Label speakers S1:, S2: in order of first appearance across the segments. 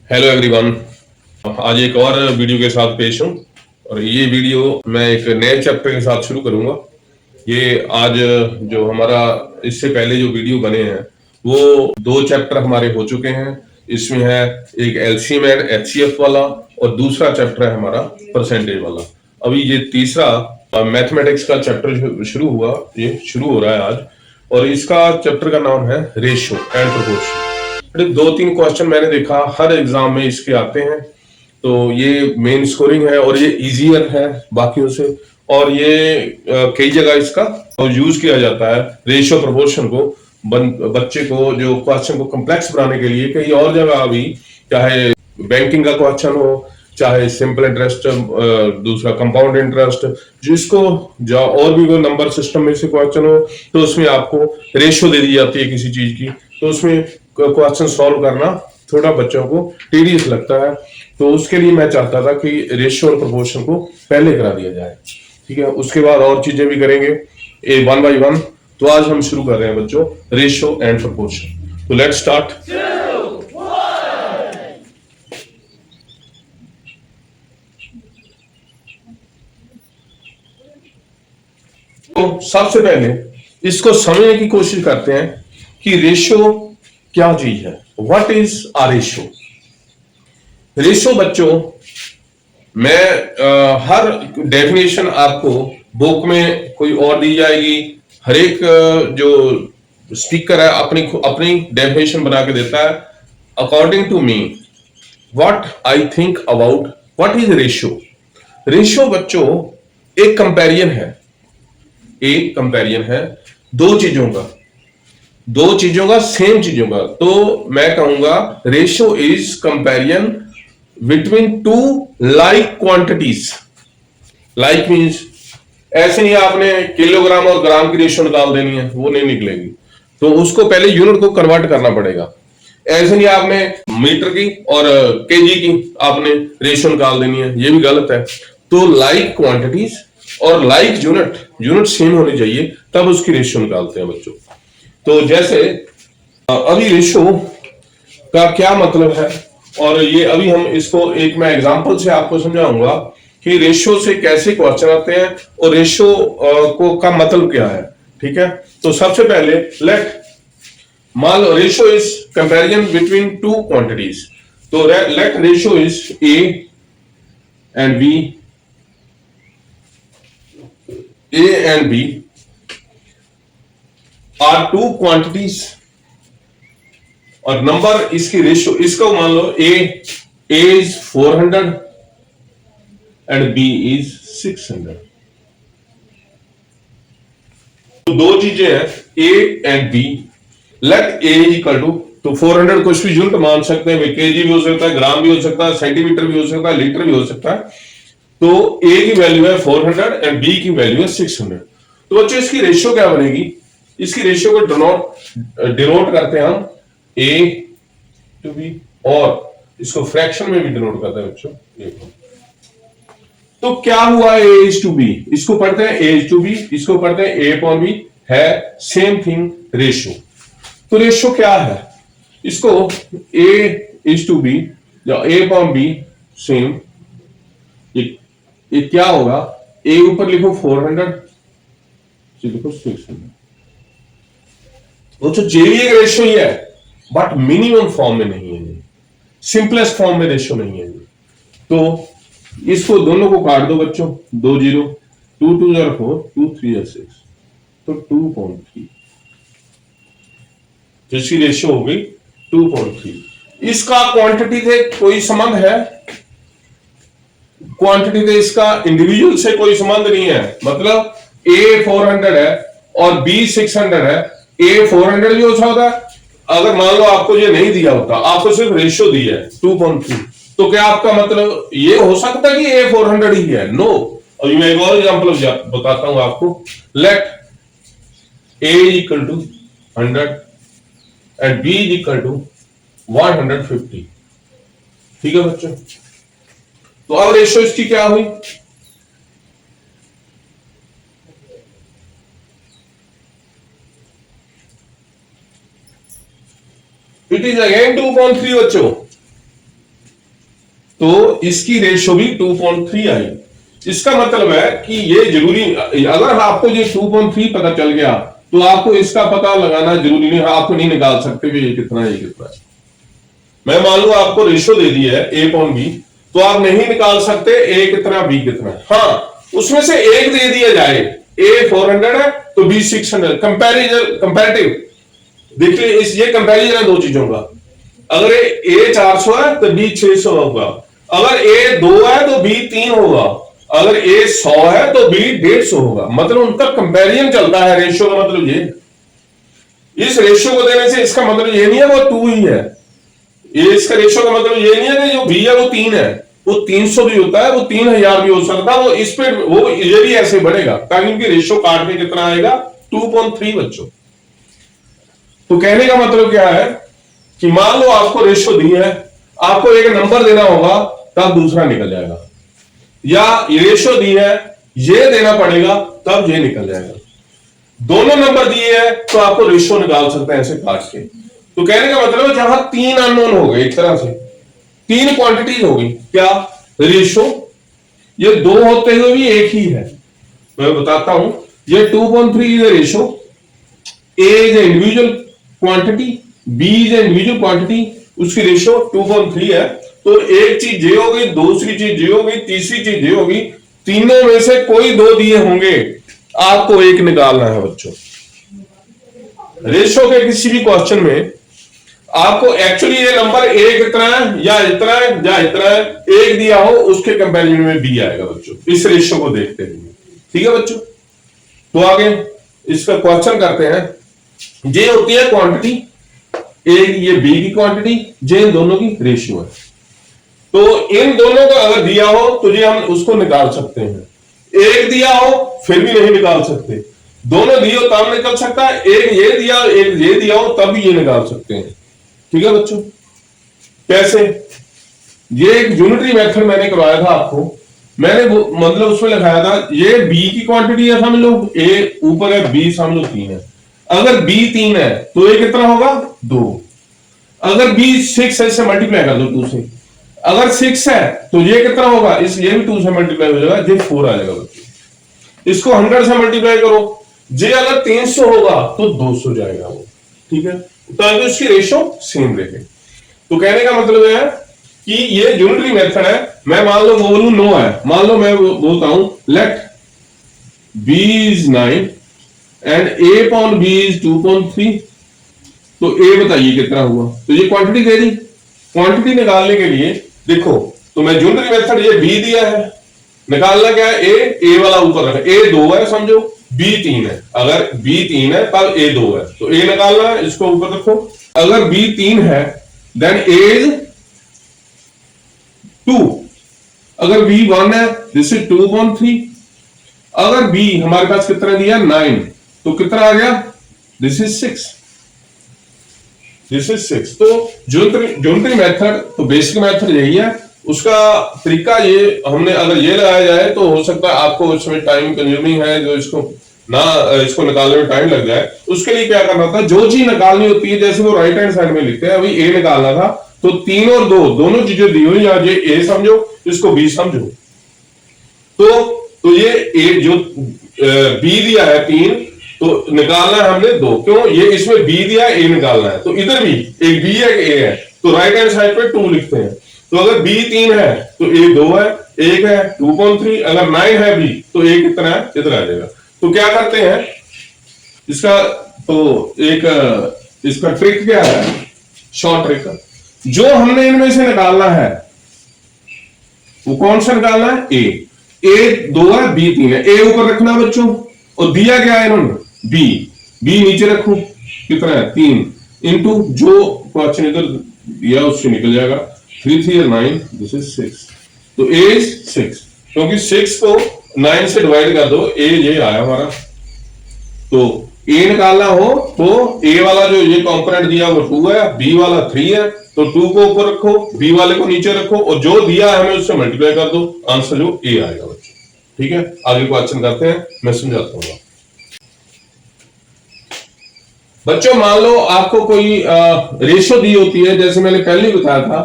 S1: Hello everyone. आज एक और वीडियो के साथ पेश हूँ और ये वीडियो मैं एक नए चैप्टर के साथ शुरू करूंगा। ये आज जो हमारा इससे पहले जो वीडियो बने हैं वो दो चैप्टर हमारे हो चुके हैं। इसमें है एक एलसीएम एंड एचसीएफ वाला और दूसरा चैप्टर है हमारा परसेंटेज वाला। अभी ये तीसरा मैथमेटिक्स का चैप्टर शुरू हुआ, ये शुरू हो रहा है आज और इसका चैप्टर का नाम है रेशियो एंड प्रोपोर्शन। दो तीन क्वेश्चन मैंने देखा हर एग्जाम में इसके आते हैं, तो ये मेन स्कोरिंग है और ये इजियर है बाकियों से। और ये कई जगह इसका यूज किया जाता है रेशियो प्रोपोर्शन को बच्चे को जो क्वेश्चन को कम्प्लेक्स बनाने के लिए। कई और जगह अभी चाहे बैंकिंग का क्वेश्चन हो, चाहे सिंपल इंटरेस्ट, दूसरा कंपाउंड इंटरेस्ट, जिसको और भी कोई नंबर सिस्टम में से क्वेश्चन हो तो उसमें आपको रेशियो दे दी जाती है किसी चीज की, तो उसमें क्वेश्चन सॉल्व करना थोड़ा बच्चों को टीडियस लगता है। तो उसके लिए मैं चाहता था कि रेशियो और प्रोपोर्शन को पहले करा दिया जाए, ठीक है। उसके बाद और चीजें भी करेंगे ए वन बाई वन। तो आज हम शुरू कर रहे हैं बच्चों रेशियो एंड प्रोपोर्शन। तो लेट्स स्टार्ट। तो सबसे पहले इसको समझने की कोशिश करते हैं कि रेशियो क्या चीज है। What is a ratio? Ratio बच्चों, मैं हर डेफिनेशन आपको बुक में कोई और दी जाएगी। हर एक जो स्पीकर है अपनी अपनी डेफिनेशन बना के देता है। According to me what I think about what is ratio. Ratio बच्चों एक कंपैरिजन है, एक कंपैरिजन है दो चीजों का सेम चीजों का। तो मैं कहूंगा ratio is comparison between to like quantities. Like means ऐसे नहीं आपने किलोग्राम और ग्राम की रेशियो निकाल देनी है, वो नहीं निकलेगी। तो उसको पहले यूनिट को कन्वर्ट करना पड़ेगा। ऐसे नहीं आपने मीटर की और केजी की आपने रेशियो निकाल देनी है, ये भी गलत है। तो लाइक क्वांटिटीज और लाइक यूनिट सेम होनी चाहिए, तब उसकी रेशियो निकालते हैं बच्चों। तो जैसे अभी रेशियो का क्या मतलब है, और ये अभी हम इसको एक मैं एग्जांपल से आपको समझाऊंगा कि रेशियो से कैसे क्वेश्चन आते हैं और रेशियो को का मतलब क्या है, ठीक है। तो सबसे पहले लेट मान लो ratio is comparison between two quantities. तो let ratio is A and B, A and B are two quantities और नंबर इसकी रेशियो, इसको मान लो A is 400 and B is 600। तो दो चीजें हैं A and B. Let A is equal to, तो 400 कुछ भी यूनिट मान सकते हैं, केजी भी हो सकता है, ग्राम भी हो सकता है, सेंटीमीटर भी हो सकता है, लीटर भी हो सकता है। तो ए की वैल्यू है 400 एंड बी की वैल्यू है 600। तो बच्चों इसकी रेशियो क्या बनेगी? इसकी रेशियो को डिनोट करते हैं हम ए टू बी, और इसको फ्रैक्शन में भी डिनोट करते हैं बच्चों ए। तो क्या हुआ ए इज टू बी? इसको पढ़ते हैं ए इज टू बी, इसको पढ़ते हैं ए अपॉन बी, है सेम थिंग रेशियो। तो रेशियो क्या है? इसको ए इज टू बी या ए अपॉन बी सेम, ये क्या होगा? ए ऊपर लिखो 400, लिखो 600। वो तो जे भी एक रेशियो ही है, बट मिनिमम फॉर्म में नहीं है, सिंपलेस्ट फॉर्म में रेशियो नहीं है। तो इसको दोनों को काट दो बच्चों, 2 0, 2 2 0 4, 2 3 6, तो 2.3। तो इसकी रेशियो हो गई 2.3। इसका क्वांटिटी से कोई संबंध है? क्वांटिटी से इसका इंडिविजुअल से कोई संबंध नहीं है। मतलब ए 400 है और बी 600 है, ए 400 भी हो सकता है। अगर मान लो आपको ये नहीं दिया होता, आपको सिर्फ रेशियो दिया है 2.3, तो क्या आपका मतलब ये हो सकता है कि ए 400 ही है? नो। और मैं एक और एग्जांपल बताता हूं आपको। Let a equal to 100 and b equal to 150। ठीक है बच्चों, तो अब रेशियो इसकी क्या हुई? इट इज अगेन 2.3 बच्चों। तो इसकी रेशो भी 2.3 आई। इसका मतलब है कि ये जरूरी, अगर आपको ये 2.3 पता चल गया तो आपको इसका पता लगाना जरूरी नहीं, आपको नहीं निकाल सकते कि ये कितना है, ये कितना है। मैं मान लो आपको रेशो दे दी है A/B, तो आप नहीं निकाल सकते A कितना B कितना है। हाँ, उसमें से एक दे दिया जाए, A 400 है तो B 600। कंपैरेटिव देखिए, ये कंपैरिजन है दो चीजों का। अगर A 400 है तो B 600 होगा, अगर A 2 है तो B 3 होगा, अगर A 100 है तो B 150 होगा। मतलब उनका कंपैरिजन चलता है। रेशियो का मतलब ये, इस रेशियो को देने से इसका मतलब ये नहीं है वो 2 ही है, ये इसका रेशियो का मतलब ये नहीं है कि जो B है वो 3 है, वो 300 भी होता है, वो 3000 भी हो सकता है, वो इस पे वो ये भी ऐसे बढ़ेगा, ताकि उनकी रेशियो काट के कितना आएगा 2.3 बच्चों। तो कहने का मतलब क्या है कि मान लो आपको रेशियो दी है, आपको एक नंबर देना होगा तब दूसरा निकल जाएगा, या रेशियो दी है ये देना पड़ेगा तब ये निकल जाएगा। दोनों नंबर दिए हैं तो आपको रेशियो निकाल सकते हैं ऐसे काट के। तो कहने का मतलब जहां 3 अननोन हो गए, एक तरह से 3 क्वांटिटीज हो गई, क्या रेशियो, ये 2 होते हुए भी एक ही है। मैं बताता हूं, ये 2.3 is a ratio, A is a individual quantity, B is a individual quantity, उसकी रेशियो 2.3 है। तो एक चीज ये हो गई, दूसरी चीज ये हो गई, तीसरी चीज ये होगी, तीनों में से कोई 2 दिए होंगे, आपको एक निकालना है बच्चों। रेशियो के किसी भी क्वेश्चन में आपको एक्चुअली ये नंबर एक इतना है या इतना है या इतना है, एक दिया हो उसके कंपैरिजन में बी आएगा बच्चों, इस रेशियो को देखते हुए। ठीक है बच्चों, तो आगे इसका क्वेश्चन करते हैं। ये होती है क्वांटिटी, एक ये बी की क्वांटिटी, ये इन दोनों की रेशियो है। तो इन दोनों को अगर दिया हो तो ये हम उसको निकाल सकते हैं, एक दिया हो फिर भी नहीं निकाल सकते, दोनों दिए हो तब निकल सकता है, एक ये दिया एक ये दिया हो तब भी ये निकाल सकते हैं। ठीक है बच्चों, कैसे? ये एक यूनिटरी मेथड मैंने करवाया था आपको, मैंने मतलब उसमें लिखाया था ये बी की क्वांटिटी है, समझ लो ए ऊपर है, बी समझ लो 3 है। अगर बी 3 है तो ये कितना होगा 2, अगर बी 6 है इससे मल्टीप्लाई कर दो 2 से, अगर 6 है तो ये कितना होगा, इस ये भी 2 से मल्टीप्लाई हो जाएगा, ये 4 आ जाएगा बच्चों। इसको 100 से मल्टीप्लाई करो, जे अगर 300 होगा तो 200 जाएगा वो। ठीक है, ताकि उसकी रेशियो सेम रहे। तो कहने का मतलब है कि ये यूनिटरी मेथड है। मैं मान लो बोलूं 9 है, मान लो मैं बोलता हूं let b is 9 and a upon b is 2.3, तो a बताइए कितना हुआ। तो ये क्वांटिटी दे दी, क्वांटिटी निकालने के लिए देखो, तो मैं यूनिटरी मेथड, ये b दिया है, निकालना क्या है a वाला ऊपर रखा, a 2 है समझो, B 3 है, अगर B 3 है तब A 2 है, तो A निकालना है, इसको ऊपर रखो। अगर B 3 है देन A इज 2, अगर B 1 है दिस इज 2.3, अगर B हमारे पास कितना दिया 9, तो कितना आ गया, दिस इज 6, दिस इज 6। तो ज्योमेट्री मेथड, तो बेसिक मेथड यही है, उसका तरीका ये हमने अगर ये लगाया जाए तो हो सकता है आपको इसमें टाइम कंज्यूमिंग है, जो इसको निकालने में टाइम लग जाए। उसके लिए क्या करना था, जो चीज निकालनी होती है, जैसे वो राइट हैंड साइड में लिखते हैं, अभी ए निकालना था, तो 3 और 2 दोनों चीजें दी हुई, या ये ए समझो इसको बी समझो, तो ये ए जो बी दिया है 3, तो निकालना है हमने 2, क्यों, ये इसमें बी दिया है, ए निकालना है, तो इधर भी एक बी है एक ए है, तो राइट हैंड साइड पे 2 लिखते हैं। तो अगर b 3 है तो a 2 है, एक है 2.3, अगर 9 है b तो a कितना है, इधर आ जाएगा। तो क्या करते हैं इसका, तो एक इसका ट्रिक क्या है, शॉर्ट ट्रिक, जो हमने इनमें से निकालना है वो कौन सा निकालना है, a 2 है b 3 है, a ऊपर रखना बच्चों, और दिया क्या है इन्होंने b नीचे रखो, कितना है 3, इंटू जो क्वेश्चन इधर दिया उससे निकल जाएगा, 3 3 9, दिस इज 6, तो a इज 6, क्योंकि 6 को 9 से डिवाइड कर दो, a ये आया हमारा। तो a निकालना हो तो a वाला जो ये कंपोनेंट दिया वो 2 है, b वाला 3 है, तो 2 को ऊपर रखो, b वाले को नीचे रखो, और जो दिया है हमें उससे मल्टीप्लाई कर दो, आंसर जो a आएगा बच्चों। ठीक है, आगे क्वेश्चन करते हैं, मैं समझाता हूँ बच्चों। मान लो आपको कोई रेशियो दी होती है, जैसे मैंने पहले ही बताया था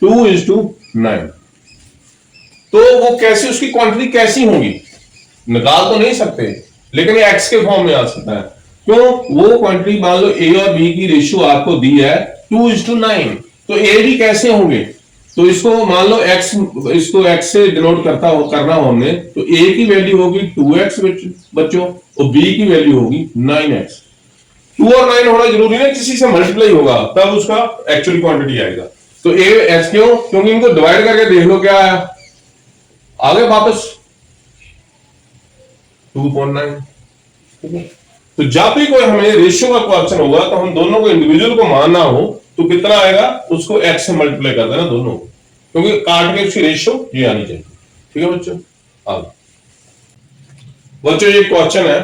S1: 2:9, तो वो कैसे, उसकी क्वांटिटी कैसी होंगी, निकाल तो नहीं सकते, लेकिन ये एक्स के फॉर्म में आ सकता है। क्यों? वो क्वांटिटी मान लो ए और बी की रेशियो आपको दी है 2:9, तो ए भी कैसे होंगे, तो इसको मान लो x, इसको x से डिनोट करना हो हमने, तो a की वैल्यू होगी 2x बच्चों, और b की वैल्यू होगी 9x। 2 और 9 होना जरूरी नहीं, किसी से मल्टीप्लाई होगा तब उसका एक्चुअल क्वांटिटी आएगा। तो a x क्यों? क्योंकि इनको डिवाइड करके देख लो क्या आया, आ गए वापस 2.9। ठीक है, तो जब भी कोई हमें रेशियो का क्वेश्चन होगा तो हम दोनों को इंडिविजुअल को मानना हो तो कितना आएगा, उसको x से मल्टीप्लाई कर देना दोनों को, क्योंकि काट के उसकी रेशियो ये आनी चाहिए। ठीक है बच्चों, आगे बच्चों ये क्वेश्चन है,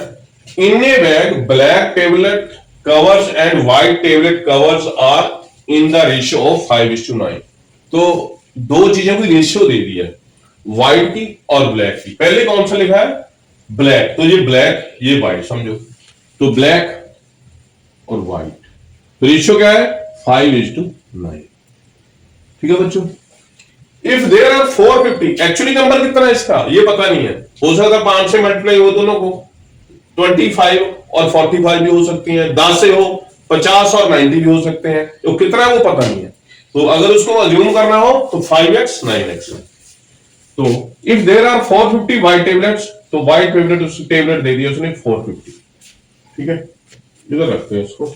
S1: in a bag black tablet covers and white tablet covers are in the ratio of 5:9। तो दो चीजों की रेशियो दे दी है, व्हाइट की और ब्लैक की। पहले कौन सा लिखा है, ब्लैक, तो ये ब्लैक ये व्हाइट समझो, तो ब्लैक और व्हाइट, तो रेशियो क्या है 5:9। ठीक है बच्चों, if there are 450, actually number कितना है इसका ये पता नहीं है, हो सकता है 5 से मल्टीप्लाई हो दोनों को, 25 और 45 भी हो सकती हैं, 10 से हो, 50 और 90 भी हो सकते हैं, तो कितना है वो पता नहीं है। तो अगर उसको अज्यूम करना हो तो 5x 9x। तो if there are 450 white tablets, तो व्हाइट टेबलेट उस टेबलेट दे दिया उसने 450। ठीक है, इधर रखते हैं इसको,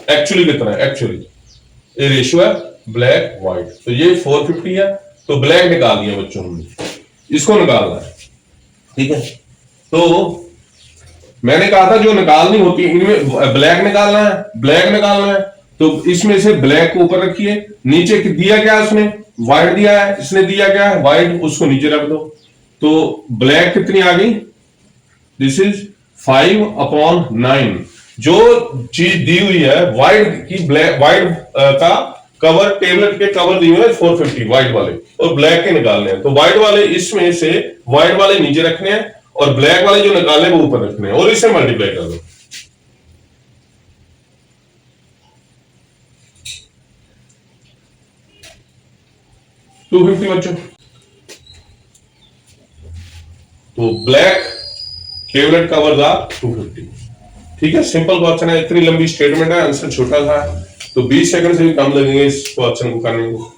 S1: एक्चुअली कितना है, एक्चुअली ये रेशियो है ब्लैक व्हाइट, तो ये 450 है, तो ब्लैक निकाल दिया बच्चों हमने, इसको निकालना है। ठीक है, तो मैंने कहा था जो निकालनी होती है इनमें ब्लैक निकालना है, ब्लैक निकालना है, तो इसमें से ब्लैक को ऊपर रखिए, नीचे दिया क्या उसने, व्हाइट दिया है, इसने दिया क्या है व्हाइट, उसको नीचे रख दो। तो ब्लैक कितनी आ गई, दिस इज 5/9। जो चीज दी हुई है व्हाइट की, ब्लैक व्हाइट का कवर, टेबलेट के कवर दिए हुए 450 व्हाइट वाले, और ब्लैक के निकालने हैं, तो व्हाइट वाले इसमें से व्हाइट वाले नीचे रखने हैं और ब्लैक वाले जो निकालने वो ऊपर रखने हैं, और इसे मल्टीप्लाई कर दो। टू 250 बच्चों, तो ब्लैक टेबलेट कवर था 250। ठीक है, सिंपल क्वेश्चन है, इतनी लंबी स्टेटमेंट है, आंसर छोटा था, तो 20 सेकंड से भी कम लगेंगे इस क्वेश्चन को करने को,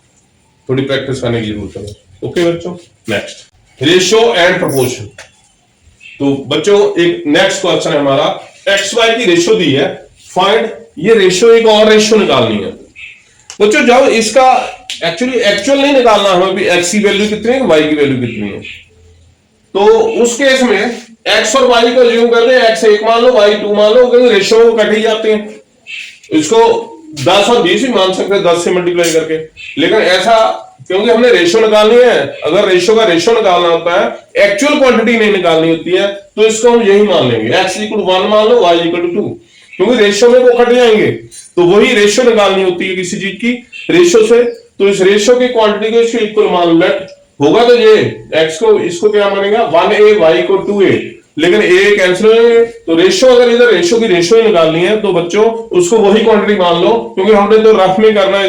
S1: थोड़ी प्रैक्टिस करने की जरूरत है। ओके बच्चों, नेक्स्ट रेशियो एंड प्रोपोर्शन। तो बच्चों एक नेक्स्ट क्वेश्चन है हमारा, एक्स वाई की रेशियो दी है, फाइंड ये रेशियो, एक और रेशियो निकालनी है बच्चों। जब इसका एक्चुअल नहीं निकालना हमें भी, एक्स की वैल्यू कितनी है, वाई की वैल्यू कितनी है, तो उस केस में एक्स और वाई को ज्यूम कर दे, एक्स 1 मान लो वाई 2 मान लो, क्योंकि रेशियो को कट ही जाते हैं, इसको 10 और 20 भी मान सकते हैं 10 से मल्टीप्लाई करके, लेकिन ऐसा क्योंकि हमने रेशियो निकालनी है, अगर रेशियो का रेशियो निकालना होता है, एक्चुअल क्वांटिटी नहीं निकालनी होती है, तो इसको हम यही मान लेंगे, x = 1 मान लो, y = 2, क्योंकि रेशियो में वो कट जाएंगे, तो वही रेशियो निकालनी होती है किसी चीज की रेशियो से, तो इस रेशियो की क्वांटिटी को इसके इक्वल मान लो, लेट होगा तो ये x को इसको क्या मानेगा 1a, y को 2a, लेकिन a कैंसिल हो जाएंगे, तो रेशियो, अगर इधर रेशियो की रेशियो ही निकालनी है तो बच्चों उसको वही क्वांटिटी मान लो, क्योंकि हमने तो रफ में करना है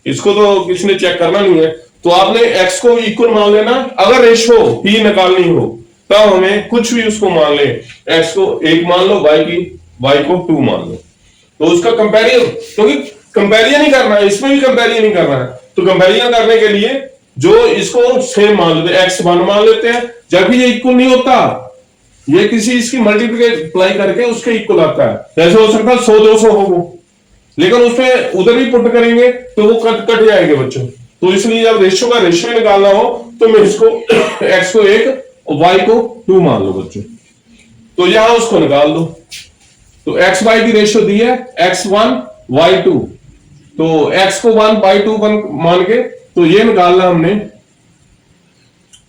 S1: इसको तो किसी ने चेक करना नहीं है, तो आपने x को इक्वल मान लेना, अगर रेशियो ही निकालनी हो तब हमें कुछ भी उसको मान ले, x को 1 मान लो, y को 2 मान लो, तो उसका कंपैरिजन, क्योंकि कंपैरिजन ही करना है, इसमें भी कंपैरिजन ही करना है, तो कंपैरिजन करने के लिए जो इसको सेम मान लेते हैं, x 1 मान लेते हैं, जब भी ये इक्वल नहीं होता, ये किसी इसकी मल्टीप्लाई करके उसके इक्वल आता है, जैसे हो सकता है 100 200 हो वो, लेकिन उसमें उधर भी पुट करेंगे तो वो कट जाएंगे बच्चों, तो इसलिए जब रेशियो का रेशियो निकालना हो तो मैं इसको x को 1 और y को 2 मान लो बच्चों, तो यहां उसको निकाल दो, तो x y की रेशियो दी है x1 y2, तो x को 1 y2 1 मान के, तो ये निकालना हमने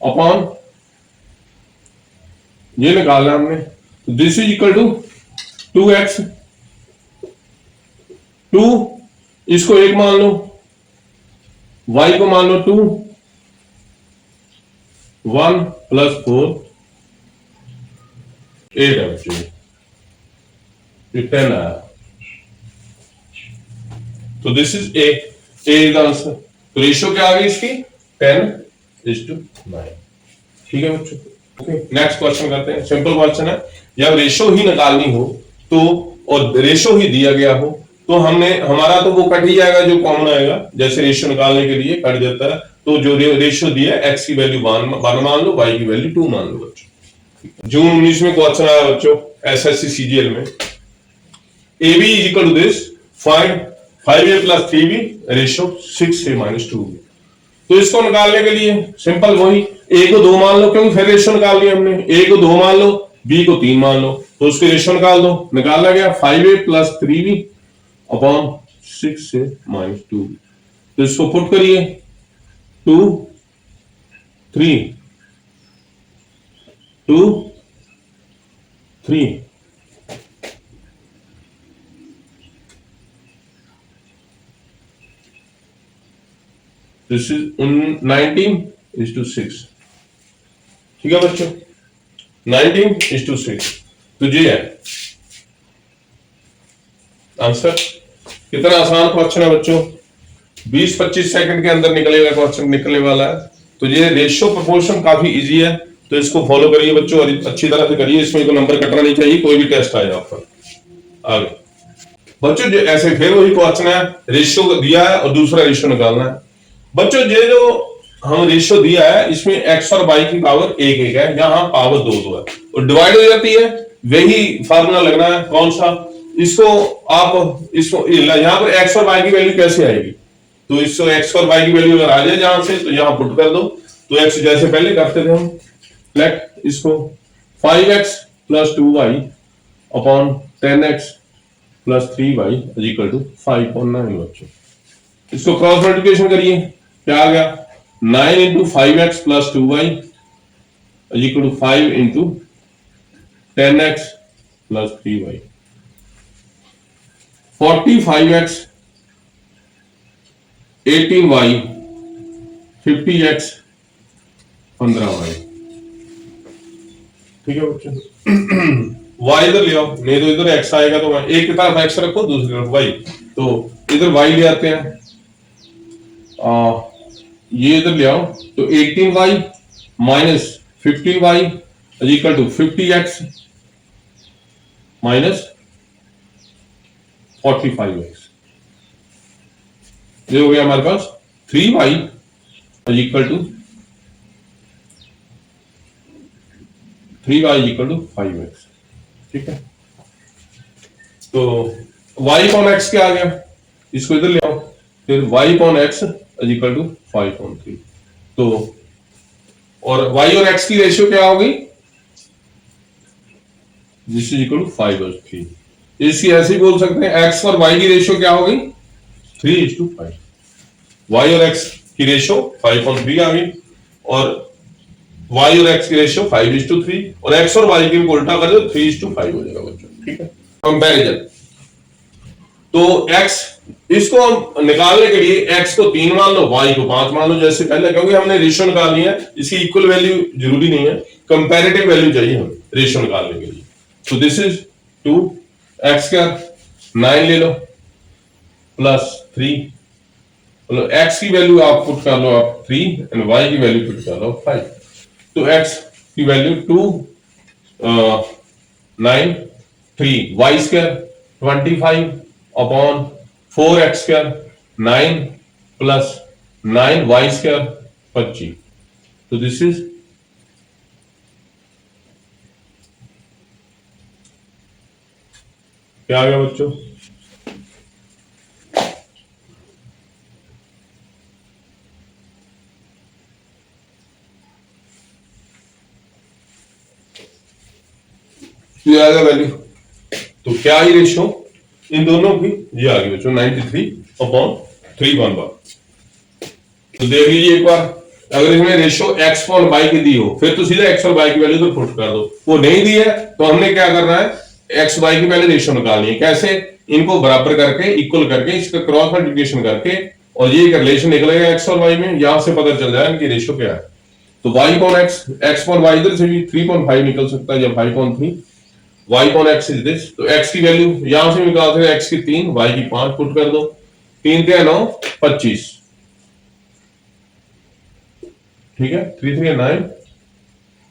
S1: अपॉन ये निकालना हमने, this is equal to 2x, 2 इसको 1 मान लो, y को मान लो 2, 1 + 4 8 है बच्चों, 10 आया, तो this is a is answer. तो रेशियो क्या आ गई इसकी 10, इज टू 9। ठीक है बच्चों, ओके। नेक्स्ट क्वेश्चन करते हैं, सिंपल क्वेश्चन है। जब रेशो ही निकालनी हो तो, और रेशो ही दिया गया हो तो हमने हमारा तो वो कट ही जाएगा जो कॉमन आएगा, जैसे रेशो निकालने के लिए कट जाता है। तो जो रेशो दिया है, एक्स की वैल्यू 1 मान लो, वाई की वैल्यू 2 मान लो बच्चों। जून 19 में क्वेश्चन आया बच्चों एसएससी सीजीएल में, a B is equal to this, find 5a plus 3b ratio 6a minus 2b। तो इसको निकालने के लिए सिंपल वही, ए को 2 मान लो, क्योंकि फिर रेशो निकाल लिया हमने, ए को 2 मान लो, बी को 3 मान लो, तो उसके रेशो निकाल दो। निकाला गया 5a plus 3b upon 6a minus 2b। तो इसको पुट करिए, 2 3 2 3, दिस इज 19 इज टू 6। ठीक है बच्चों, 19 इज टू 6, तो ये है आंसर। कितना आसान क्वेश्चन है बच्चों, 20-25 सेकंड के अंदर निकलेगा क्वेश्चन, निकलने वाला है। तो ये रेशियो प्रोपोर्शन काफी इजी है, तो इसको फॉलो करिए बच्चों और अच्छी तरह से करिए, इसमें कोई नंबर कटना नहीं चाहिए, कोई भी टेस्ट आए आपका। आगे बच्चों जो ऐसे फिर वही क्वेश्चन है, रेशियो दिया है और दूसरा रेशियो निकालना है। बच्चों ये जो हम रेशियो दिया है, इसमें एक्स और वाई की पावर 1-1 है, यहाँ पावर 2-2 है और डिवाइड हो जाती है, वही फार्मूला लगना है। कौन सा, इसको आप इसको यहाँ पर एक्स और वाई की वैल्यू कैसे आएगी, तो इसको एक्स और वाई की वैल्यू अगर आ जाए जहां से, तो यहाँ पुट कर दो। तो एक्स जैसे पहले करते थे हम, लेट इसको 5x plus 2y upon 10x plus 3y is equal to 5.9 बच्चों। इसको क्रॉस मल्टीप्लिकेशन करिए, क्या आ गया, 9 into 5x plus 2y is equal to 5 into 10x plus 3y। 45x 18y 50x 15y। ठीक है बच्चों, y इधर ले आओ, नहीं तो इधर x आएगा, तो एक की तरफ x रखो, दूसरी तरफ y, तो इधर y ले आते हैं, ये इधर ले आओ, तो 18y minus 15y is equal to 50x minus 45x। ये हो गया हमारे पास 3y is equal to 5x। ठीक है, तो y अपॉन x क्या आ गया, इसको इधर ले आओ, फिर y upon x is equal to 5.3। तो और y और x की रेशियो क्या होगी, दिस इज इक्वल टू 5/3। इसकी ऐसे ही बोल सकते हैं, x और y की रेशियो क्या होगी, 3:5। y और x की रेशियो 5.3 आ गई, और y और x की रेशियो 5:3, और x और y की उल्टा कर दो 3:5 हो जाएगा बच्चों। ठीक है, कंपैरिजन, तो x इसको हम निकालने के लिए x को 3 मान लो, y को 5 मान लो जैसे पहले, क्योंकि हमने रेशियो निकालनी है, इसकी इक्वल वैल्यू जरूरी नहीं है, कंपैरेटिव वैल्यू चाहिए हमें रेशियो निकालने के लिए। तो दिस इज 2, x का 9 ले लो प्लस 3, मतलब x की वैल्यू आप पुट कर लो आप 3 एंड y की वैल्यू पुट कर लो 5। तो x की value 2 9 3 y square 25 upon 4x square 9 plus 9 y square 25। तो दिस इज क्या आ गया बच्चों, ये आ गया वैल्यू। तो क्या ही रेशियो इन दोनों की, ये आ गई बच्चों 93 अपॉन 311। तो देख लीजिए एक बार, अगर इसमें रेशियो x और y की दी हो, फिर तो सीधा x और y की वैल्यू तो पुट कर दो। वो नहीं दी है तो हमने क्या करना है, x y की पहले रेशियो निकालनी है। कैसे, इनको बराबर करके, इक्वल करके, इसका क्रॉस मल्टीप्लिकेशन करके, और ये रिलेशन निकलेगा x और y में, यहां से पता चल जाए इनकी रेशियो क्या है। तो y upon x upon y इधर से भी 3.5 निकल सकता है, या 5.3, y upon x is this. तो x की वैल्यू यहां से निकाल सकते हैं, x की 3, y की 5 पुट कर दो, 3 के 9 25। ठीक है, 3 3 9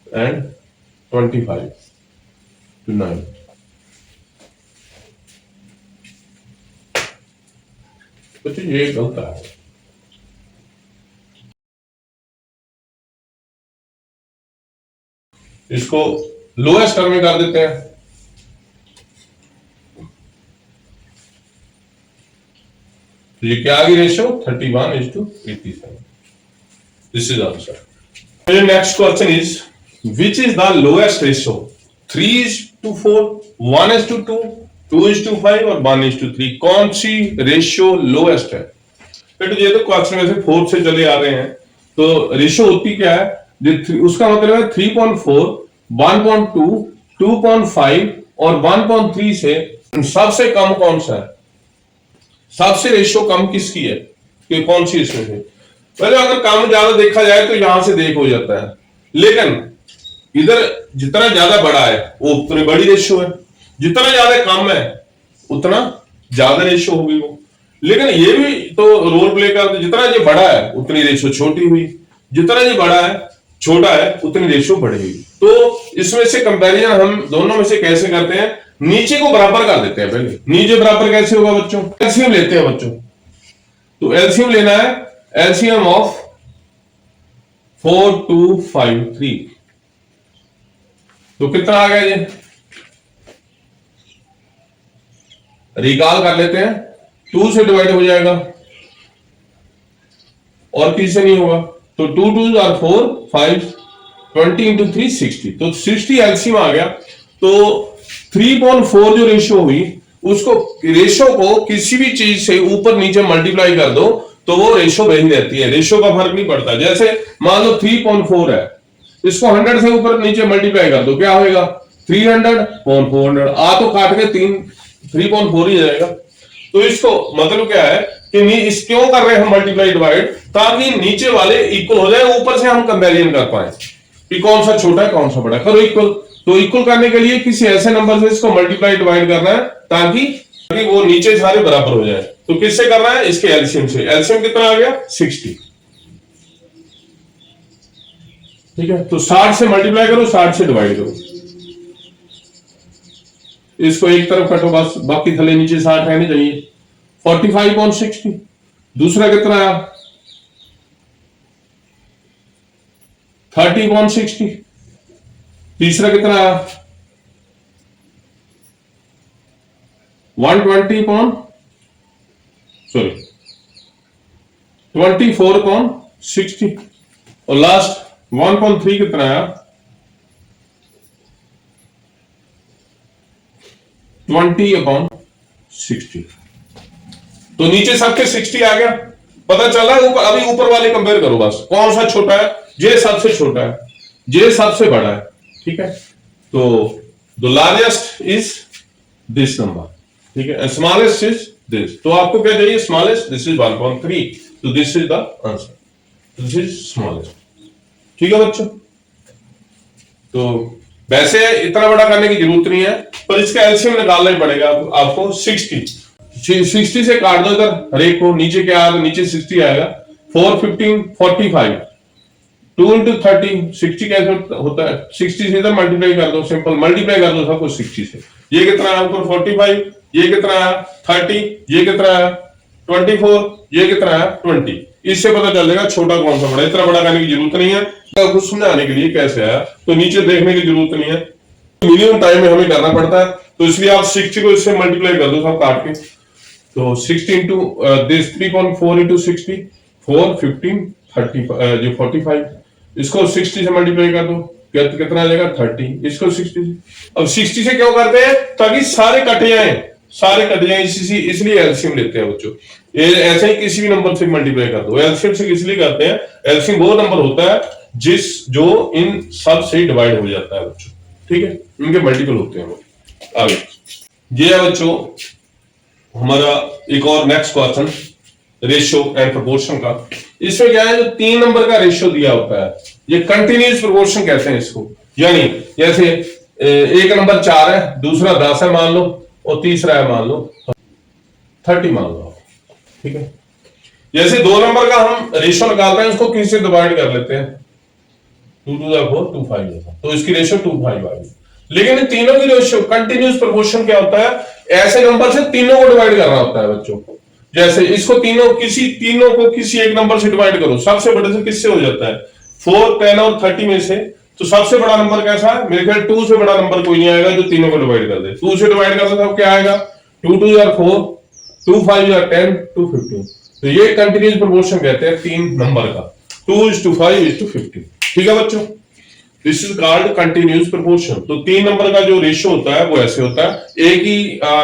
S1: एंड 25 to 9। बच्चों ये गलत है, इसको लोएस्ट टर्म में कर देते हैं। तो ये क्या आ गई ratio 31:87। This is answer. Next question is which is the lowest ratio 3:4, 1:2, 2:5 और 1:3। कौन सी रेशियो लोएस्ट है? बेटा ये तो क्वेश्चन में से 4 से चले आ रहे हैं, तो रेशियो होती क्या है? उसका मतलब है 3.4, 1.2, 2.5 और 1.3 से सबसे कम कौन सा है? सबसे रेशियो कम किसकी है कि कौन सी इसमें से? पहले अगर कम ज्यादा देखा जाए तो यहां से देख हो जाता है, लेकिन इधर जितना ज्यादा बड़ा है वो उतनी बड़ी रेशियो है, जितना ज्यादा कम है उतना ज्यादा रेशियो होगी वो। लेकिन ये भी तो रोल प्ले करते, जितना ये बड़ा है उतनी रेशियो छोटी हुई, जितना ये बड़ा है छोटा है उतनी रेशियो बढ़ेगी। तो इसमें से कंपैरिजन हम दोनों में से कैसे करते हैं? नीचे को बराबर कर देते हैं। पहले नीचे बराबर कैसे होगा बच्चों? एलसीएम लेते हैं बच्चों। तो एलसीएम लेना है, एलसीएम ऑफ 4253। तो कितना आ गया ये? रिकॉल कर लेते हैं, 2 से डिवाइड हो जाएगा और किसी नहीं होगा। तो 2 2 आर 4, 5, 20 इंटू 3 60। तो 60 एलसीएम आ गया। तो 3.4 जो रेशियो हुई, उसको रेशियो को किसी भी चीज से ऊपर नीचे मल्टीप्लाई कर दो तो वो रेशियो वही रहती है, रेशियो का फर्क नहीं पड़ता। जैसे मान लो 3.4 है, इसको 100 से ऊपर नीचे मल्टीप्लाई कर दो, क्या होगा? 300.400। आ तो काट के 3.4 ही जाएगा। तो इसको मतलब क्या है कि इस क्यों कर रहे हैं हम मल्टीप्लाई डिवाइड? ताकि नीचे वाले इक्वल हो जाए, ऊपर से हम कंपैरिजन कर पाए कि कौन सा छोटा है कौन सा बड़ा है। करो इक्वल। तो इक्वल करने के लिए किसी ऐसे नंबर से इसको मल्टीप्लाई डिवाइड करना है ताकि वो नीचे सारे बराबर हो जाए। तो किससे करना है? इसके एलसीएम से। एलसीएम कितना आ गया? 60। ठीक है, तो 60 से मल्टीप्लाई करो, 60 से डिवाइड करो, इसको एक तरफ कटो बस, बाकी थले नीचे 60 रहने चाहिए। 45.60। दूसरा कितना आया? 30.60। तीसरा कितना आया? 24.60। और लास्ट 1.3 कितना आया? 20/60। तो नीचे सबके 60 आ गया। पता चला अभी ऊपर वाले कंपेयर करो बस, कौन सा छोटा है? जे सबसे छोटा है, जे सबसे बड़ा है। ठीक है, तो the largest is this number. ठीक है, स्मॉलेस्ट इज दिस। तो आपको क्या चाहिए? Smallest, this is 1.3। तो this is the answer, this is smallest. ठीक है बच्चों, तो वैसे इतना बड़ा करने की जरूरत नहीं है, पर इसका एलसीएम निकालना ही पड़ेगा आपको। 60 से काट दो इधर हर एक को, नीचे क्या आएगा? नीचे 60 आएगा। 4 15 45, 2 इंटू 30 60 कैसे होता है? 60 से इधर मल्टीप्लाई कर दो, सिंपल मल्टीप्लाई कर दो सबको 60 से। ये कितना है ऊपर? 45। ये कितना है? 30। ये कितना है? 24। ये कितना है? 20। इससे पता चल जाएगा छोटा कौन सा बड़ा। इतना बड़ा करने की जरूरत नहीं है, कुछ समझाने के लिए कैसे आया तो नीचे देखने की जरूरत नहीं है, मिनिमम टाइम में हमें करना पड़ता है। तो इसलिए आप 60 को इससे मल्टीप्लाई कर दो सब काट के। तो 60 इंटू दिस 3.4 इंटू 60, 4 15 30 जो 45। इसको 60 से मल्टीप्लाई कर दो, कितना आ जाएगा? 30। इसको 60 से। अब 60 से क्यों करते हैं? ताकि सारे कट जाए, सारे कट जाए, इसलिए एलसीएम लेते हैं बच्चों। ये ऐसे ही किसी भी नंबर से मल्टीप्लाई कर दो। एलसीएम से इसलिए करते हैं, एलसीएम वो नंबर होता है जो इन सब से डिवाइड हो जाता है बच्चों। ठीक है, इनके मल्टीपल होते हैं वो। आगे ये है बच्चों हमारा एक और next question, ratio and proportion का। इसमें क्या है? जो 3 नंबर का रेशियो दिया होता है, ये कंटिन्यूअस प्रोपोर्शन कहते हैं इसको। यानी जैसे एक नंबर 4 है, दूसरा 10 है मान लो, और तीसरा है मान लो 30 मान लो। ठीक है, जैसे 2 नंबर का हम रेशियो निकालते हैं, उसको किसी से डिवाइड कर लेते हैं। 2 टू द 4 2 5 होगा, तो इसकी रेशियो 2 5 आ गई। लेकिन इन तीनों की रेशियो कंटिन्यूअस प्रोपोर्शन क्या होता है, ऐसे नंबर से तीनों को डिवाइड करना होता है बच्चों। जैसे इसको तीनों को किसी एक नंबर से डिवाइड करो, सबसे बड़े से किससे हो जाता है, 4 10 और 30 में से। तो सबसे बड़ा नंबर कैसा है, मेरे ख्याल 2 से बड़ा नंबर कोई नहीं आएगा जो तीनों को डिवाइड कर दे। 2 से डिवाइड कर दे तो क्या आएगा, 2 2 या 4, 2 5 या 10, 2 15। तो ये कंटिन्यूअस प्रोपोर्शन कहते हैं तीन नंबर का, 2:5:15। ठीक है बच्चों, this is called continuous proportion. तो तीन नंबर का जो रेशियो होता है वो ऐसे होता है, एक ही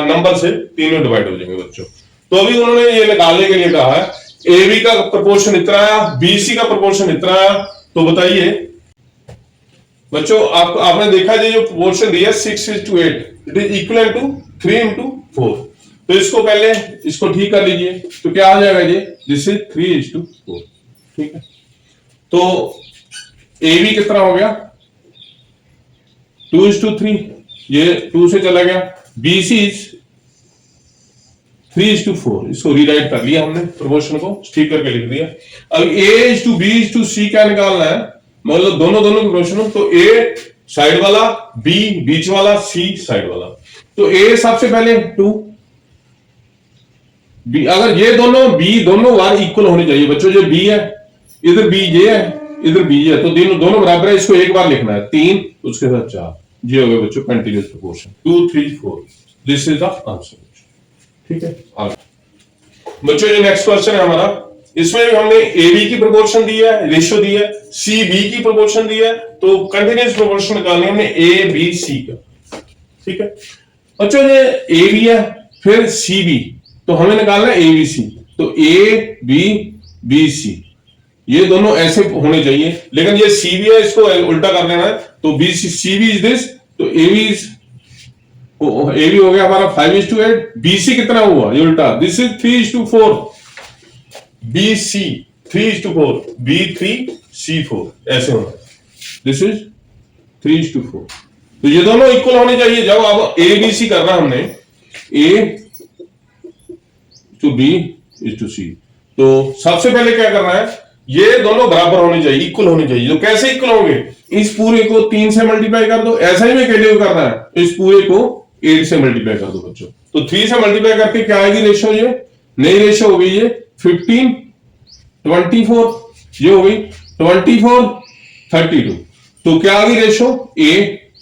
S1: नंबर से तीनों डिवाइड हो जाएंगे बच्चों। तो अभी उन्होंने ये निकालने के लिए कहा है, ए बी का प्रोपोर्शन इतना आया, बी सी का प्रोपोर्शन इतना आया। तो बताइए बच्चों, आपने देखा जो प्रोपोर्शन दिया 6:8, इट इज इक्वल टू 3:4। तो इसको पहले इसको ठीक कर लीजिए, तो क्या आ जाएगा ये, दिस इज 3:4। ठीक है, तो ए बी कितना हो गया 2:3, ये 2 से चला गया। बी सी इज 3:4, इसको रीराइट कर लिया हमने, प्रोपोर्शन को ठीक करके लिख दिया। अब A:B:C क्या निकालना है, मतलब दोनों की प्रोपोर्शन। तो A साइड वाला, B बीच वाला, C साइड वाला। तो A सबसे पहले 2, B अगर ये दोनों B दोनों बार इक्वल होने चाहिए बच्चों। जो B है इधर B ये है, इधर B है, तो दोनों बराबर है, इसको एक बार लिखना है 3, उसके साथ 4। ये हो गया बच्चों continuous proportion 2 3 4। This is the answer. ठीक है, आगे बच्चों ये नेक्स्ट क्वेश्चन है हमारा। इसमें भी हमने ए बी की प्रोपोर्शन दी है, रेशियो दी है, सी बी की प्रोपोर्शन दी है। तो कंटिन्यूअस प्रोपोर्शन निकालनी हमने ए बी सी का। ठीक है बच्चों, ये ए बी है फिर सी बी, तो हमें निकालना है ए बी सी। तो ए बी बी सी ये दोनों ऐसे होने चाहिए, लेकिन ये सी बी है, इसको उल्टा कर देना है। तो B C, C B is this, तो A B is, A B हो गया हमारा 5:8। बी सी कितना हुआ, ये उल्टा, this is 3:4। B c 3:4, b 3 c 4, ऐसे होना, दिस इज 3:4। तो ये दोनों इक्वल होने चाहिए। जब अब ए बी सी करना हमने, ए to B is to C, तो सबसे पहले क्या करना है, ये दोनों बराबर होने चाहिए, इक्वल होने चाहिए। तो कैसे इक्वल होंगे, इस पूरे को 3 से मल्टीप्लाई कर दो, ऐसा ही मैं कहते हुए करना है। इस पूरे को 8 से मल्टीप्लाई कर दो बच्चों। तो 3 से मल्टीप्लाई करके क्या आएगी रेशियो, ये नई रेशियो हो गई ये 15 24, ये हो गई 24 32। तो क्या आ गई रेशियो, ए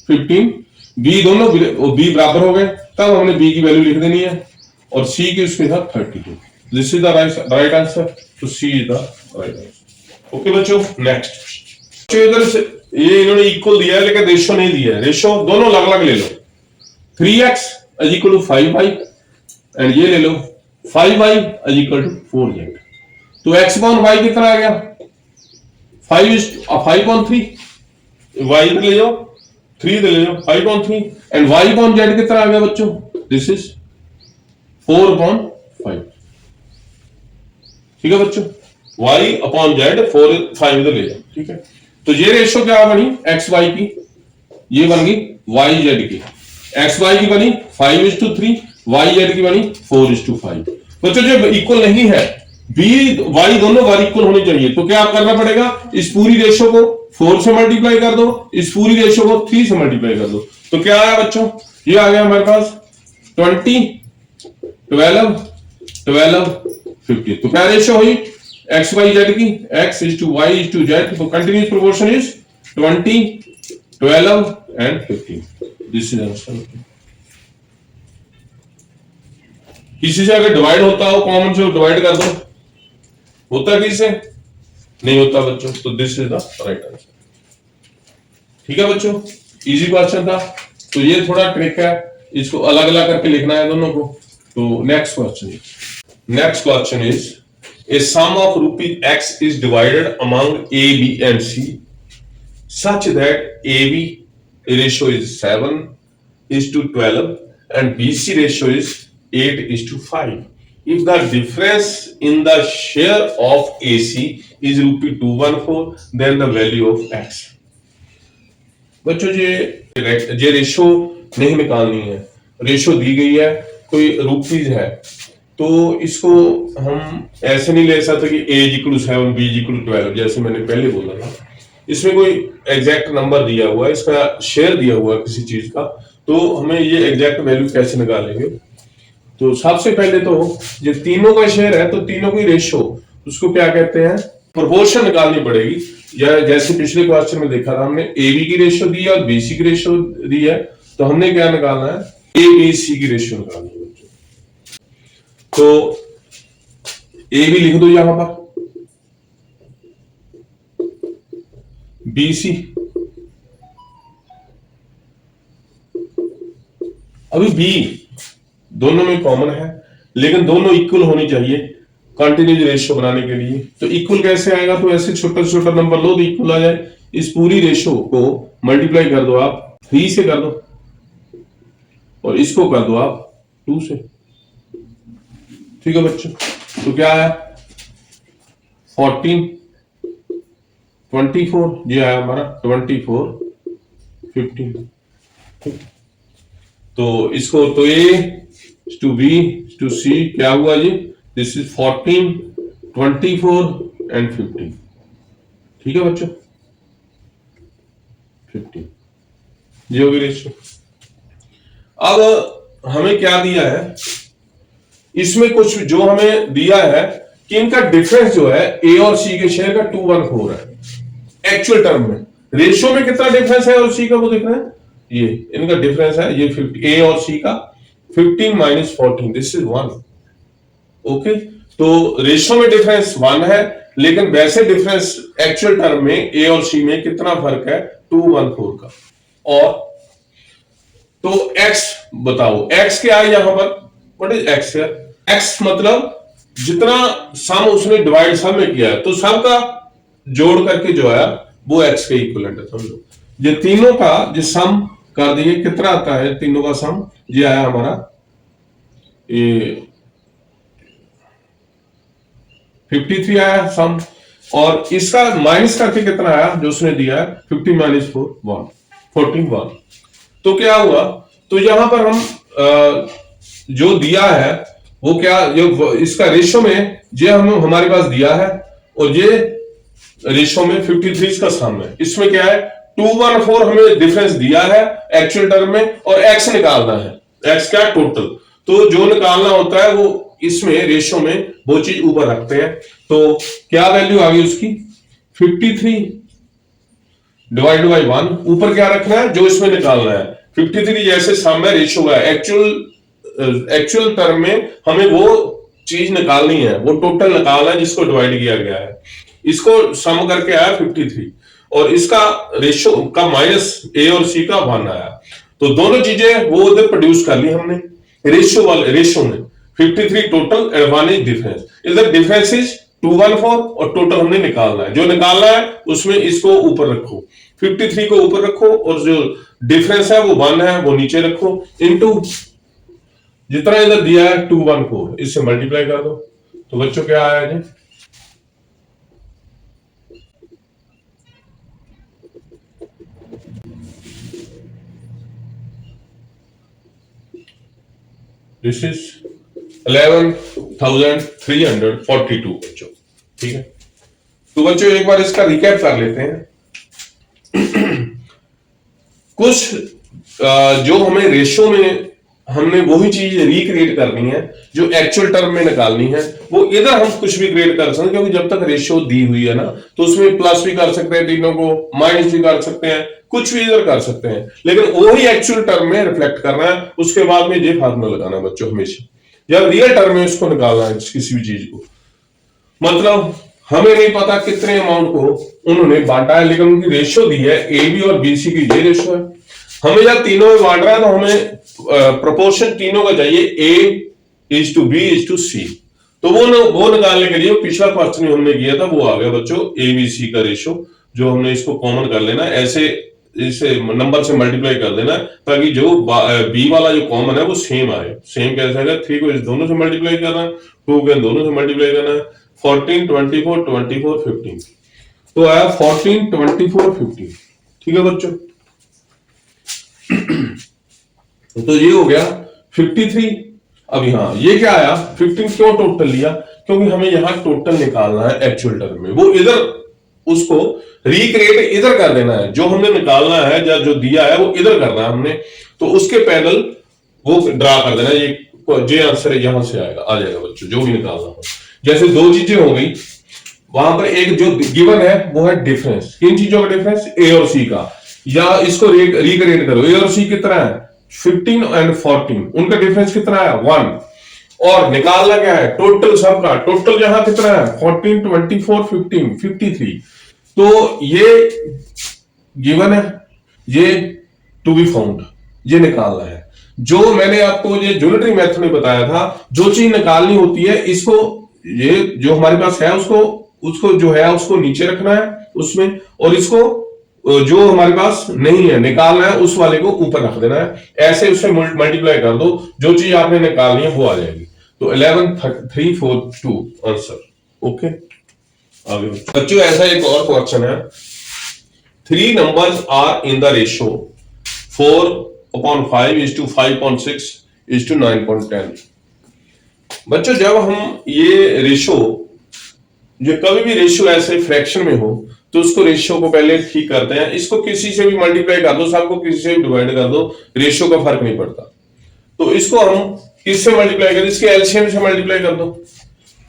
S1: 15, बी दोनों बी बराबर हो गए, तब हमने बी की वैल्यू लिख देनी है, और सी की उसके साथ 32। This is the right answer. तो C is the right answer. Okay बच्चों, नेक्स्ट इधर से ये इन्होंने इक्वल दिया है लेकिन रेशियो नहीं दिया है। रेशियो दोनों अलग अलग ले लो, 3x is equal to 5y, and ये ले लो 5y is equal to 4z। तो x अपॉन y कितना आ गया, 5/3, y इधर ले जाओ, 3 इधर ले जाओ, 5/3, एंड y अपॉन z कितना आ गया बच्चों, दिस इज 4/5। ठीक है बच्चों, y अपॉन z 4 5 इधर ले जाओ। ठीक है, तो ये रेशियो क्या बनी एक्स वाई की, ये बन गई वाई जेड की। एक्स वाई की बनी 5:3, वाई जेड की बनी 4:5। बच्चों जो इक्वल नहीं है, बी वाई दोनों बार इक्वल होनी चाहिए। तो क्या करना पड़ेगा, इस पूरी रेशियो को 4 से मल्टीप्लाई कर दो, इस पूरी रेशियो को 3 से मल्टीप्लाई कर दो। तो क्या आया बच्चों, ये आ गया हमारे पास 20 12 12 50। तो क्या रेशियो हुई एक्स वाई जेड की, x is to y is to z। तो continuous proportion is 20 12 and 15। This is answer. किसी से अगर डिवाइड होता हो, कॉमन से डिवाइड कर दो, होता किसी से नहीं होता बच्चों। तो this is the right answer. ठीक है बच्चों, इजी क्वेश्चन था। तो ये थोड़ा ट्रिक है, इसको अलग अलग करके लिखना है दोनों को। तो next question is a sum of rupee x is divided among a, b and c such that AB ratio is 7:12 and BC ratio is 8:5. If the difference in the share of AC is ₹214, then the value of x। बच्चों ये ratio नहीं निकालनी है, ratio दी गई है, कोई rupees है, तो इसको हम ऐसे नहीं ले सकते कि A = 7 B = 12, जैसे मैंने पहले बोला था। इसमें कोई एग्जैक्ट नंबर दिया हुआ है, इसका शेयर दिया हुआ है किसी चीज का, तो हमें ये एग्जैक्ट वैल्यू कैसे निकालेंगे। तो सबसे पहले तो जो तीनों का शेयर है तो तीनों की रेशो, उसको क्या कहते हैं, प्रोपोर्शन निकालनी पड़ेगी। या जैसे पिछले क्वेश्चन में देखा था हमने, ए बी की रेशो दी है और बी सी की रेशो दी है, तो हमने क्या निकालना है, ए बी सी की रेशो निकालनी है बच्चों। तो ए बी लिख दो यहां पर, बी सी, अभी बी दोनों में कॉमन है लेकिन दोनों इक्वल होनी चाहिए कंटिन्यूस रेशियो बनाने के लिए। तो इक्वल कैसे आएगा, तो ऐसे छोटा छोटा नंबर लो तो इक्वल आ जाए। इस पूरी रेशियो को मल्टीप्लाई कर दो आप 3 से कर दो और इसको कर दो आप 2 से। ठीक है बच्चों, तो क्या है 14 24, ये आया हमारा 24 15। तो इसको तो ए टू बी टू सी क्या हुआ जी, दिस इज 14 24 एंड 15। ठीक है बच्चों, 15 ये होगी रेशियो। अब हमें क्या दिया है, इसमें कुछ जो हमें दिया है कि इनका डिफरेंस जो है ए और सी के शेयर का 214 है एक्चुअल टर्म में। रेशियो में कितना डिफरेंस है और सी का वो देखना है, ये इनका डिफरेंस है ये 50, ए और सी का 15 माइनस 14, दिस इज 1। ओके, तो रेशियो में डिफरेंस 1 है लेकिन वैसे डिफरेंस एक्चुअल टर्म में ए और सी में कितना फर्क है, 214 का। और तो x बताओ, x क्या है यहां पर, व्हाट इज x है, x मतलब जितना सम उसने डिवाइड सम में किया है, तो सम का जोड़ करके जो है वो x के इक्विवेलेंट है। समझो ये तीनों का जो सम कर दिए कितना आता है, तीनों का सम ये आया हमारा ये 53 आया सम, और इसका माइनस करके कितना आया जो उसने दिया है 50 माइनस 4 1 तो क्या हुआ, तो यहां पर हम जो दिया है वो क्या, जो इसका रेशो में ये हमारे पास दिया है और ये रेशो में 53 इसका सम है। इसमें क्या है 214 हमें डिफरेंस दिया है एक्चुअल टर्म में और x निकालना है, x क्या टोटल, तो जो निकालना होता है वो इसमें रेशो में वो चीज ऊपर रखते हैं। तो क्या वैल्यू आ गई उसकी 53 डिवाइड बाई 1, ऊपर क्या रखना है जो इसमें निकालना है 53 जैसे सम है रेशो है, एक्चुअल टर्म में हमें वो चीज निकालनी है, वो टोटल निकालना है जिसको डिवाइड किया गया है। इसको सम करके आया 53 और इसका रेशो का माइनस ए और सी का 1 आया, तो दोनों चीजें वो उधर प्रोड्यूस कर ली हमने रेशो में 53 टोटल एंड 1 इज डिफरेंस, इधर डिफरेंस इज 214 और टोटल हमने निकालना है, जो निकालना है उसमें इसको ऊपर रखो 53 को ऊपर रखो और जो डिफरेंस है वो 1 है वो नीचे रखो, इनटू जितना इधर दिया है 214 इससे मल्टीप्लाई कर दो। तो बच्चों क्या आया जी, दिस इज 11,342 बच्चों। ठीक है, तो बच्चों एक बार इसका रिकैप कर लेते हैं। कुछ जो हमें रेशो में हमने वही चीज रिक्रिएट करनी है जो एक्चुअल टर्म में निकालनी है, वो इधर हम कुछ भी क्रिएट कर सकते हैं क्योंकि जब तक रेशियो दी हुई है ना तो उसमें प्लस भी कर सकते हैं तीनों को, माइनस भी कर सकते हैं, कुछ भी इधर कर सकते हैं, लेकिन वही एक्चुअल टर्म में रिफ्लेक्ट करना है। उसके बाद में ये फार्मूला लगाना है बच्चों हमेशा, जब रियल टर्म में उसको निकालना है किसी भी चीज को। मतलब हमें नहीं पता कितने अमाउंट को उन्होंने बांटा है लेकिन उनकी रेशियो दी है, ए बी और बी सी की ये रेशियो है। हमें जब तीनों में बांट रहा है तो हमें प्रोपोर्शन तीनों का चाहिए, A is to B is to C, तो वो निकालने के लिए पिछला क्वेश्चन हमने किया था वो आ गया बच्चों ए बी सी का रेशियो, जो हमने इसको कॉमन कर लेना, ऐसे इसे नंबर से मल्टीप्लाई कर देना ताकि जो बी वाला जो कॉमन है वो सेम आए। सेम कैसे आएगा, 3 को इस दोनों से मल्टीप्लाई करना है, 2 को दोनों से मल्टीप्लाई करना है, 14 24 24 15, तो आया 14 24 15। ठीक है बच्चों, तो ये हो गया 53। अब यहां ये क्या आया 15 क्यों टोटल लिया, क्योंकि हमें यहां टोटल निकालना है एक्चुअल टर्म में, वो इधर उसको रिक्रिएट इधर कर देना है, जो हमने निकालना है या जो दिया है वो इधर करना है हमने, तो उसके पैरेलल वो ड्रा कर देना। ये आंसर है, यहां से आएगा, आ जाएगा बच्चों, जो भी निकालना हो। जैसे दो चीजें हो गई, वहां पर एक जो गिवन है वो है डिफरेंस, किन चीजों का डिफरेंस, ए और सी का, या इसको रिक्रिएट करो, ए और सी कितना है 15 एंड 14, उनका डिफरेंस कितना है 1, और निकालना क्या है टोटल सबका, टोटल यहां कितना है 14 24 15 53, तो ये गिवन है, ये टू बी फाउंड, ये निकालना है। जो मैंने आपको ये ज्योमेट्री मेथड में बताया था, जो चीज निकालनी होती है इसको, ये जो हमारे पास है उसको उसको जो है उसको नीचे रखना है उसमें, और इसको जो हमारे पास नहीं है निकालना है उस वाले को ऊपर रख देना है, ऐसे उससे मल्टीप्लाई कर दो, जो चीज आपने निकालनी है वो आ जाएगी। तो 11 3 4 2 आंसर। ओके, आगे बच्चों ऐसा एक और क्वेश्चन है, 3 numbers are in the ratio 4/5:5.6:9.10। बच्चों जब हम ये रेशो, जो कभी भी रेशियो ऐसे फ्रैक्शन में हो तो उसको रेशियो को पहले ठीक करते हैं, इसको किसी से भी मल्टीप्लाई कर दो, सबको किसी से भी डिवाइड कर दो, रेशियो का फर्क नहीं पड़ता। तो इसको हम किससे मल्टीप्लाई करें, इसके एलसीएम से मल्टीप्लाई कर दो,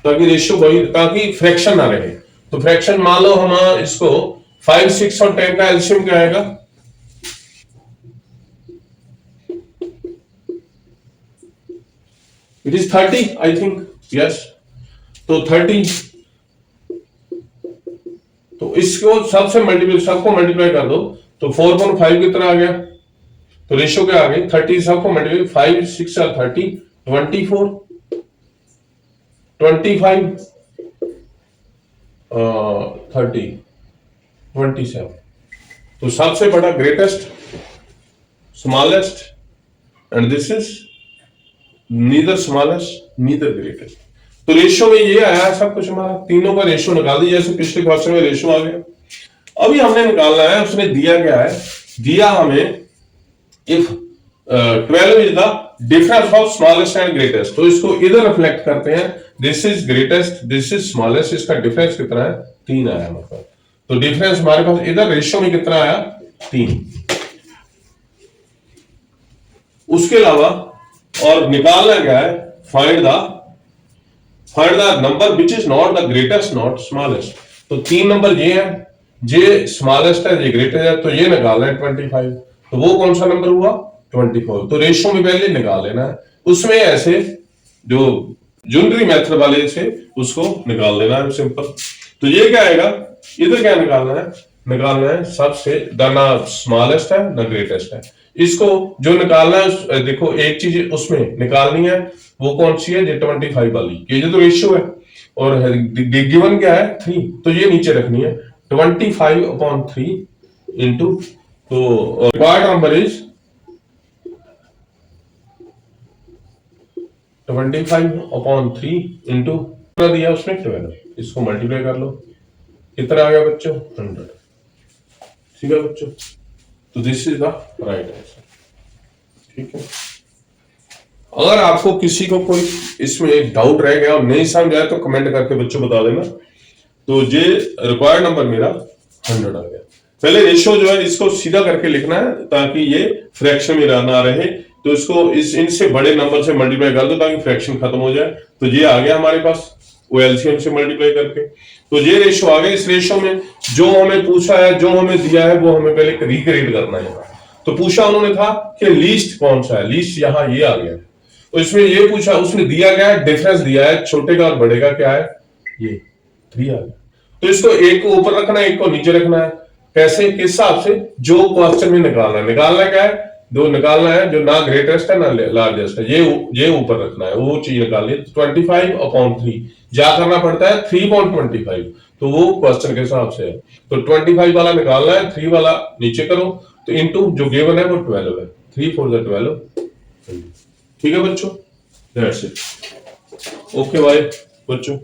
S1: ताकि रेशियो वही, ताकि फ्रैक्शन ना रहे। तो फ्रैक्शन मान लो हम इसको 5 6 और 10 का एलसीएम क्या आएगा, it is 30 I think, yes. तो 30, तो इसको सबसे मल्टीप्लाई, सबको मल्टीप्लाई कर दो, तो 4/5 कितना आ गया, तो रेशियो क्या आ गई 30, सबको मल्टीप्लाई 5 6 और 30 24 25 30 27। तो सबसे बड़ा greatest, smallest, and this is neither smallest neither greatest. तो रेशियो में ये आया सब कुछ, हमारा तीनों का रेशियो निकाल दिया, जैसे पिछले क्वेश्चन में रेशियो आ गया। अभी हमने निकालना है, उसने दिया क्या है, दिया हमें if 12 is the difference of smallest and greatest, तो इसको इधर रिफ्लेक्ट करते हैं, this is greatest, this is smallest, इसका डिफरेंस कितना है 3 आया हमारे पास। तो डिफरेंस हमारे पास इधर रेशियो में कितना आया 3। उसके अलावा और निकालना क्या है, find the number which is not the greatest not smallest. तो 3 नंबर ये है, ये स्मॉलेस्ट है, ये ग्रेटेस्ट है, तो ये निकालना है 25। तो वो कौन सा नंबर हुआ 24। तो रेशियो में पहले निकाल लेना है, उसमें ऐसे जो ज्योमेट्री मेथड वाले से उसको निकाल लेना है सिंपल। तो ये क्या आएगा, इधर क्या निकालना है सबसे, ना स्मॉलेस्ट है ना ग्रेटेस्ट है, इसको जो निकालना है, देखो एक चीज उसमें निकालनी है, वो कौन सी है, ये 25 वाली, ये जो तो रेशियो है, और गिवन क्या है 3, तो ये नीचे रखनी है 25/3 इंटू, तो रिक्वायर्ड नंबर इज 25/3 इंटू दिया उसने 12, इसको मल्टीप्लाई कर लो, कितना आ गया बच्चों 100। ठीक है बच्चों, तो this is the right answer. ठीक है, अगर आपको किसी को कोई इसमें एक डाउट रह गया और नहीं समझ आया तो कमेंट करके बच्चों बता देना। तो ये रिक्वायर्ड नंबर मेरा 100 आ गया। पहले रेशियो जो है इसको सीधा करके लिखना है ताकि ये फ्रैक्शन में ना रहे, तो इसको इनसे बड़े नंबर से मल्टीप्लाई कर दो ताकि फ्रैक्शन खत्म हो जाए। तो ये आ गया हमारे पास, वो एलसीएम से मल्टीप्लाई करके, तो ये रेशियो आ गया। इस रेशियो में जो हमें पूछा है, जो हमें दिया है, वो हमें पहले रिक्रिएट करना है। तो पूछा उन्होंने था कि लीस्ट कौन सा है, लीस्ट यहाँ ये आ गया। तो इसमें ये पूछा, उसने दिया क्या है, डिफरेंस दिया है, छोटे का और बड़े का क्या है, ये 3 आ गया। तो इसको एक को ऊपर रखना है, एक को नीचे रखना है। कैसे, किस हिसाब से, जो क्वेश्चन में निकालना क्या है, दो निकालना है जो ना ग्रेटेस्ट है ना लार्जेस्ट है, ये ऊपर रखना है, वो चीज निकालनी है। 25/3 जा करना पड़ता है 3.25, तो वो क्वेश्चन के हिसाब से है। तो 25 वाला निकालना है, 3 वाला नीचे करो, तो इनटू जो गिवन है वो 12 है, 3 4 12। ठीक है बच्चों, दैट्स इट। ओके बाय बच्चों।